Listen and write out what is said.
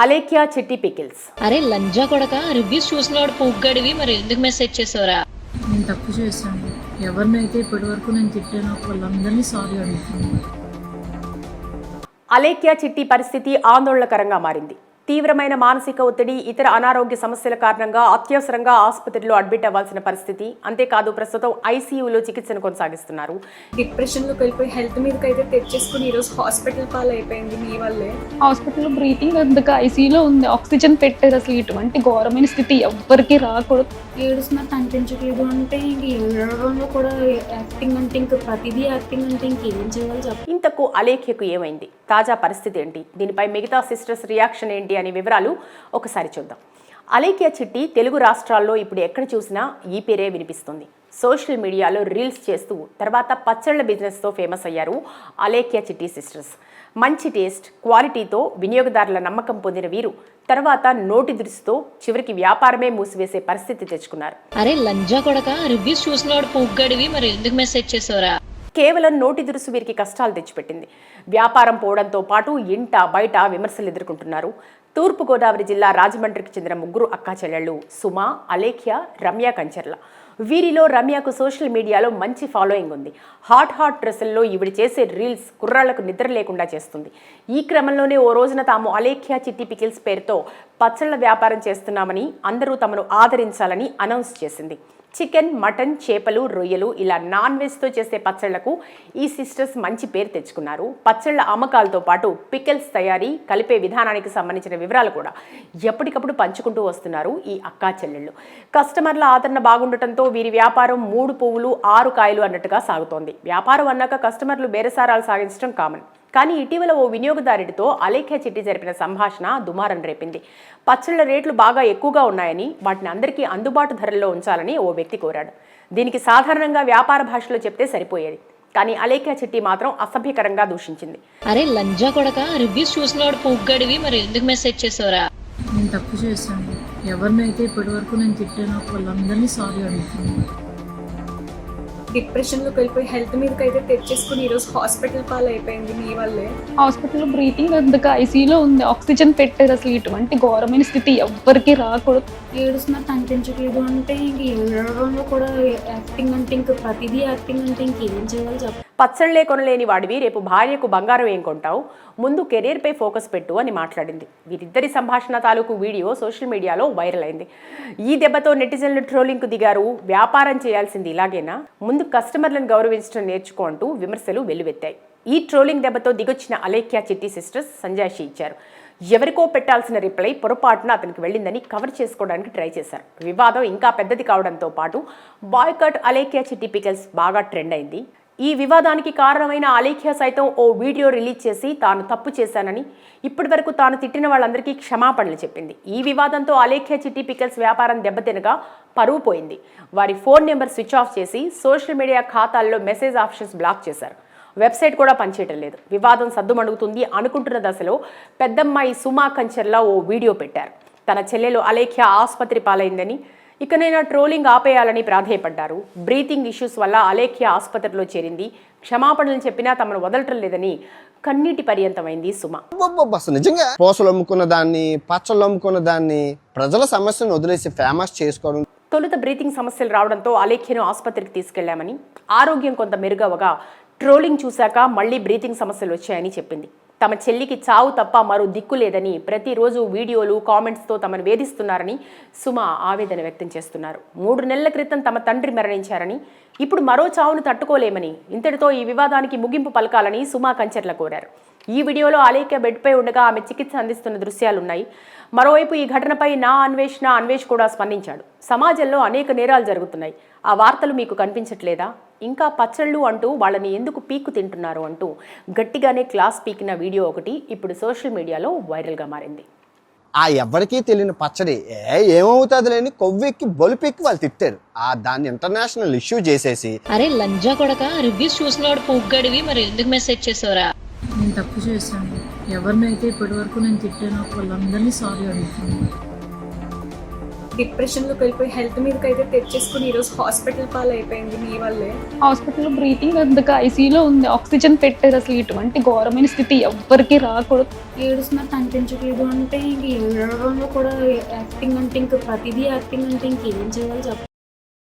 అలేఖ్య చిట్టి పికిల్స్. అరే లంజా కొడక, రివ్యూస్ చూసినవాడు పొగ్గడివి, మరి ఎందుకు మెసేజ్ చేసావురా? నేను తప్పు చేశాను. ఎవరినైతే ఇప్పటి వరకు నేను తిట్టానో వాళ్ళందరినీ సారీ అడుగుతున్నాను. అలేఖ్య చిట్టి పరిస్థితి ఆందోళనకరంగా మారింది. తీవ్రమైన మానసిక ఒత్తిడి, ఇతర అనారోగ్య సమస్యల కారణంగా అత్యవసరంగా ఆసుపత్రిలో అడ్మిట్ అవ్వాల్సిన పరిస్థితి. అంతేకాదు ప్రస్తుతం ఐసీయూలో చికిత్సను కొనసాగిస్తున్నారు. డిప్రెషన్లోకి వెళ్ళిపోయి హెల్త్ మీదకి అయితే తెచ్చేసుకుని ఈరోజు హాస్పిటల్ పాలు అయిపోయింది మీ వల్లే. హాస్పిటల్లో బ్రీతింగ్ అందుకు ఐసీయూలో ఉంది, ఆక్సిజన్ పెట్టారు. అసలు ఇటువంటి ఘోరమైన స్థితి ఎవ్వరికి రాకూడదు. ఏడుస్తున్నట్టు అనిపించట్లేదు అంటే ఇంక ఏడవడంలో కూడా యాక్టింగ్ అంటే ఇంక ప్రతిదీ యాక్టింగ్ అంటే ఇంకేం చేయాలి చెప్పండి. ఇంతకు అలేఖ్యకు ఏమైంది, తాజా పరిస్థితి ఏంటి, దీనిపై మిగతా సిస్టర్స్ రియాక్షన్ ఏంటి అనే వివరాలు ఒకసారి చూద్దాం. అలేఖ్య చిట్టి తెలుగు రాష్ట్రాల్లో ఇప్పుడు ఎక్కడ చూసినా ఈ పేరే వినిపిస్తుంది. సోషల్ మీడియాలో రీల్స్ చేస్తూ తర్వాత పచ్చళ్ళ బిజినెస్తో ఫేమస్ అయ్యారు అలేఖ్య చిట్టి సిస్టర్స్. మంచి టేస్ట్, క్వాలిటీతో వినియోగదారుల నమ్మకం పొందిన వీరు తర్వాత నోటి దురుసుతో చివరికి వ్యాపారమే మూసివేసే పరిస్థితి తెచ్చుకున్నారు. అరే లంజా కొడక, రివ్యూస్ చూసినవాడు పొగ్గడివి, మరి ఎందుకు మెసేజ్ చేసావురా? కేవలం నోటి దురుసు వీరికి కష్టాలు తెచ్చిపెట్టింది. వ్యాపారం పోవడంతో పాటు ఇంట బయట విమర్శలు ఎదుర్కొంటున్నారు. తూర్పుగోదావరి జిల్లా రాజమండ్రికి చెందిన ముగ్గురు అక్కా చెల్లెళ్ళు సుమ, అలేఖ్య, రమ్య కంచర్ల. వీరిలో రమ్యకు సోషల్ మీడియాలో మంచి ఫాలోయింగ్ ఉంది. హాట్ డ్రెస్సుల్లో ఈవిడ చేసే రీల్స్ కుర్రాళ్లకు నిద్ర లేకుండా చేస్తుంది. ఈ క్రమంలోనే ఓ రోజున తాము అలేఖ్య చిట్టి పికిల్స్ పేరుతో పచ్చళ్ల వ్యాపారం చేస్తున్నామని, అందరూ తమను ఆదరించాలని అనౌన్స్ చేసింది. చికెన్, మటన్, చేపలు, రొయ్యలు ఇలా నాన్ వెజ్తో చేసే పచ్చళ్లకు ఈ సిస్టర్స్ మంచి పేరు తెచ్చుకున్నారు. పచ్చళ్ల అమ్మకాలతో పాటు పికిల్స్ తయారీ, కలిపే విధానానికి సంబంధించిన వివరాలు కూడా ఎప్పటికప్పుడు పంచుకుంటూ వస్తున్నారు ఈ అక్కా చెల్లెళ్ళు. కస్టమర్ల ఆదరణ బాగుండటంతో వీరి వ్యాపారం 3 పువ్వులు 6 కాయలు అన్నట్టుగా సాగుతోంది. వ్యాపారం అన్నాక కస్టమర్లు బేరసారాలు సాగించడం కామన్. కానీ ఇటీవల ఓ వినియోగదారుడితో అలేఖ్య చిట్టి జరిపిన సంభాషణ దుమారం రేపింది. పచ్చళ్ల రేట్లు బాగా ఎక్కువగా ఉన్నాయని, వాటిని అందరికీ అందుబాటు ధరల్లో ఉంచాలని ఓ వ్యక్తి కోరాడు. దీనికి సాధారణంగా వ్యాపార భాషలో చెప్తే సరిపోయేది. కానీ అలేఖ్య చిట్టి మాత్రం అసభ్యకరంగా దూషించింది. అరే లంజా కొడక, రివ్యూస్ చూసినవాడు పొగ్గడివి, మరి ఎందుకు మెసేజ్ చేసావురా? నేను తప్పు చేశాను. ఎవరినైతే ఇప్పటి వరకు నేను తిట్టానో వాళ్ళందరినీ సారీ అడుగుతున్నాను. డిప్రెషన్లోకి వెళ్ళిపోయి హెల్త్ మీదకి అయితే తెచ్చేసుకుని ఈరోజు హాస్పిటల్ పాలు అయిపోయింది మీ వల్లే. హాస్పిటల్లో బ్రీతింగ్ అందుకు ఐసీయూలో ఉంది, ఆక్సిజన్ పెట్టారు. అసలు ఇటువంటి ఘోరమైన స్థితి ఎవ్వరికి రాకూడదు. ఏడుస్తున్నట్టు అనిపించట్లేదు అంటే ఇంక ఏడవడంలో కూడా యాక్టింగ్ అంటే ఇంక ప్రతిదీ యాక్టింగ్ అంటే ఇంకేం చేయాలి చెప్పండి. పచ్చళ్లే కొనలేని వాడివి రేపు భార్యకు బంగారం ఏం కొంటావు, ముందు కెరీర్పై ఫోకస్ పెట్టు అని మాట్లాడింది. వీరిద్దరి సంభాషణ తాలూకు వీడియో సోషల్ మీడియాలో వైరల్ అయింది. ఈ దెబ్బతో నెటిజన్లు ట్రోలింగ్కు దిగారు. వ్యాపారం చేయాల్సింది ఇలాగేనా, ముందు కస్టమర్లను గౌరవించడం నేర్చుకో అంటూ విమర్శలు వెల్లువెత్తాయి. ఈ ట్రోలింగ్ దెబ్బతో దిగొచ్చిన అలేఖ్య చిట్టి సిస్టర్స్ సంజాయిషి ఇచ్చారు. ఎవరికో పెట్టాల్సిన రిప్లై పొరపాటున అతనికి వెళ్ళిందని కవర్ చేసుకోవడానికి ట్రై చేశారు. వివాదం ఇంకా పెద్దది కావడంతో పాటు బాయ్కట్ అలేఖ్య చిట్టి పికిల్స్ బాగా ట్రెండ్ అయింది. ఈ వివాదానికి కారణమైన అలేఖ్య సైతం ఓ వీడియో రిలీజ్ చేసి తాను తప్పు చేశానని, ఇప్పటి వరకు తాను తిట్టిన వాళ్ళందరికీ క్షమాపణలు చెప్పింది. ఈ వివాదంతో అలేఖ్య చిట్టి పికిల్స్ వ్యాపారం దెబ్బతినగా పరువు పోయింది. వారి ఫోన్ నెంబర్ స్విచ్ ఆఫ్ చేసి సోషల్ మీడియా ఖాతాల్లో మెసేజ్ ఆప్షన్స్ బ్లాక్ చేశారు. వెబ్సైట్ కూడా పనిచేయటం లేదు. వివాదం సద్దుమణుగుతుంది అనుకుంటున్న దశలో పెద్దమ్మాయి సుమా కంచర్లా ఓ వీడియో పెట్టారు. తన చెల్లెలు అలేఖ్య ఆసుపత్రి పాలైందని, ఇకనైనా ట్రోలింగ్ ఆపేయాలని ప్రాధేయపడ్డారు. బ్రీతింగ్ ఇష్యూస్ వల్ల అలేఖ్య ఆసుపత్రిలో చేరింది. క్షమాపణలు చెప్పినా తమను వదలటం లేదని కన్నీటి పర్యంతమైంది సుమ. నిజంగా పోసలు అమ్ముకున్న దాన్ని, పచ్చళ్ళు అమ్ముకున్న దాన్ని, ప్రజల సమస్యను వదిలేసి ఫేమస్ చేసుకోవడం. తొలుత బ్రీతింగ్ సమస్యలు రావడంతో అలేఖ్యను ఆసుపత్రికి తీసుకెళ్లామని, ఆరోగ్యం కొంత మెరుగవగా ట్రోలింగ్ చూశాక మళ్లీ బ్రీతింగ్ సమస్యలు వచ్చాయని చెప్పింది. తమ చెల్లికి చావు తప్ప మరో దిక్కు లేదని, ప్రతిరోజు వీడియోలు, కామెంట్స్తో తమను వేధిస్తున్నారని సుమ ఆవేదన వ్యక్తం చేస్తున్నారు. 3 నెలల క్రితం తమ తండ్రి మరణించారని, ఇప్పుడు మరో చావును తట్టుకోలేమని, ఇంతటితో ఈ వివాదానికి ముగింపు పలకాలని సుమా కంచర్ల కోరారు. ఈ వీడియోలో అలేఖ్య బెడ్పై ఉండగా ఆమె చికిత్స అందిస్తున్న దృశ్యాలున్నాయి. మరోవైపు ఈ ఘటనపై అన్వేష్ కూడా స్పందించాడు. సమాజంలో అనేక నేరాలు జరుగుతున్నాయి, ఆ వార్తలు మీకు కనిపించట్లేదా, ఇంకా పచ్చళ్ళు అంటూ వాళ్ళని ఎందుకు పీక్కు తింటున్నారు అంటూ గట్టిగానే క్లాస్ పీకిన వీడియో ఒకటి ఇప్పుడు సోషల్ మీడియాలో వైరల్గా మారింది. ఆ ఎవరికీ తెలియని పచ్చడి ఏమవుతుంది లేని కొవ్వెక్కి బొలిపెక్కి వాళ్ళు తిట్టారు. దాన్ని ఇంటర్నేషనల్ ఇష్యూ చేసేసి. అరే లంజా కొడక, రివ్యూస్ చూసినవాడు పొగ్గడివి, మరి ఎందుకు మెసేజ్ చేసావురా? నేను తప్పు చేశాను. ఎవరినైతే ఇప్పటి వరకు నేను తిట్టానో వాళ్ళందరినీ సారీ అడుగుతున్నాను. డిప్రెషన్లోకి వెళ్ళిపోయి హెల్త్ మీదకి అయితే తెచ్చేసుకుని ఈరోజు హాస్పిటల్ పాలు అయిపోయింది మీ వల్లే. హాస్పిటల్లో బ్రీతింగ్ అందుకు ఐసీయూలో ఉంది, ఆక్సిజన్ పెట్టారు. అసలు ఇటువంటి ఘోరమైన స్థితి ఎవ్వరికి రాకూడదు. ఏడుస్తున్నారు కనిపించట్లేదు అంటే ఇంక ఏడవడంలో కూడా యాక్టింగ్ అంటే ఇంక ప్రతిదీ యాక్టింగ్ అంటే ఇంకేం చేయాలి చెప్పండి.